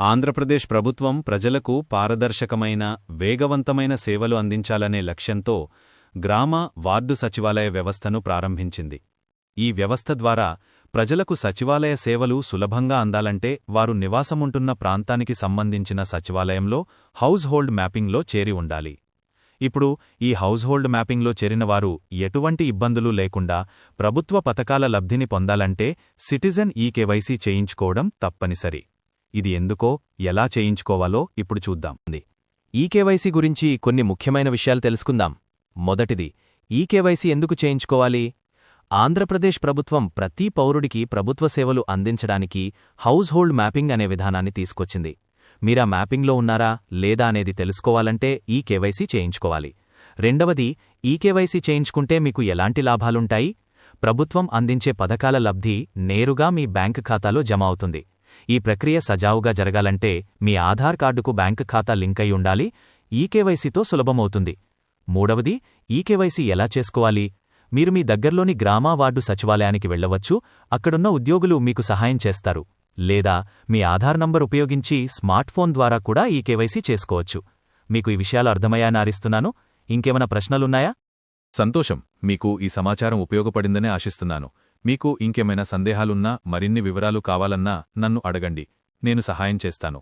ఆంధ్రప్రదేశ్ ప్రభుత్వం ప్రజలకు పారదర్శకమైన, వేగవంతమైన సేవలు అందించాలనే లక్ష్యంతో గ్రామ, వార్డు సచివాలయ వ్యవస్థను ప్రారంభించింది. ఈ వ్యవస్థ ద్వారా ప్రజలకు సచివాలయ సేవలు సులభంగా అందాలంటే వారు నివాసముంటున్న ప్రాంతానికి సంబంధించిన సచివాలయంలో హౌస్ హోల్డ్ మ్యాపింగ్లో చేరి ఉండాలి. ఇప్పుడు ఈ హౌస్ హోల్డ్ మ్యాపింగ్లో చేరినవారు ఎటువంటి ఇబ్బందులు లేకుండా ప్రభుత్వ పథకాల లబ్ధిని పొందాలంటే సిటిజన్ ఈకేవైసీ చేయించుకోవడం తప్పనిసరి. ఇది ఎందుకో, ఎలా చేయించుకోవాలో ఇప్పుడు చూద్దాం. ఈకేవైసీ గురించి కొన్ని ముఖ్యమైన విషయాలు తెలుసుకుందాం. మొదటిది, ఈకేవైసీ ఎందుకు చేయించుకోవాలి? ఆంధ్రప్రదేశ్ ప్రభుత్వం ప్రతి పౌరుడికి ప్రభుత్వ సేవలు అందించడానికి హౌస్ హోల్డ్ మ్యాపింగ్ అనే విధానాన్ని తీసుకొచ్చింది. మీరా మ్యాపింగ్లో ఉన్నారా లేదా అనేది తెలుసుకోవాలంటే ఈకేవైసీ చేయించుకోవాలి. రెండవది, ఈకేవైసీ చేయించుకుంటే మీకు ఎలాంటి లాభాలుంటాయి? ప్రభుత్వం అందించే పథకాల లబ్ధి నేరుగా మీ బ్యాంకు ఖాతాలో జమ అవుతుంది. ఈ ప్రక్రియ సజావుగా జరగాలంటే మీ ఆధార్ కార్డుకు బ్యాంకు ఖాతా లింక్ అయి ఉండాలి. ఈకేవైసీతో సులభమవుతుంది. మూడవది, ఈకేవైసీ ఎలా చేసుకోవాలి? మీరు మీ దగ్గర్లోని గ్రామ, వార్డు సచివాలయానికి వెళ్లవచ్చు. అక్కడున్న ఉద్యోగులు మీకు సహాయం చేస్తారు. లేదా మీ ఆధార్ నంబర్ ఉపయోగించి స్మార్ట్ ఫోన్ ద్వారా కూడా ఈకేవైసీ చేసుకోవచ్చు. మీకు ఈ విషయాలు అర్థమయ్యాయని ఆశిస్తున్నాను. ఇంకేమైనా ప్రశ్నలున్నాయా? సంతోషం. మీకు ఈ సమాచారం ఉపయోగపడిందనే ఆశిస్తున్నాను. మీకు ఇంకేమైనా సందేహాలున్నా, మరిన్ని వివరాలు కావాలన్నా నన్ను అడగండి. నేను సహాయం చేస్తాను.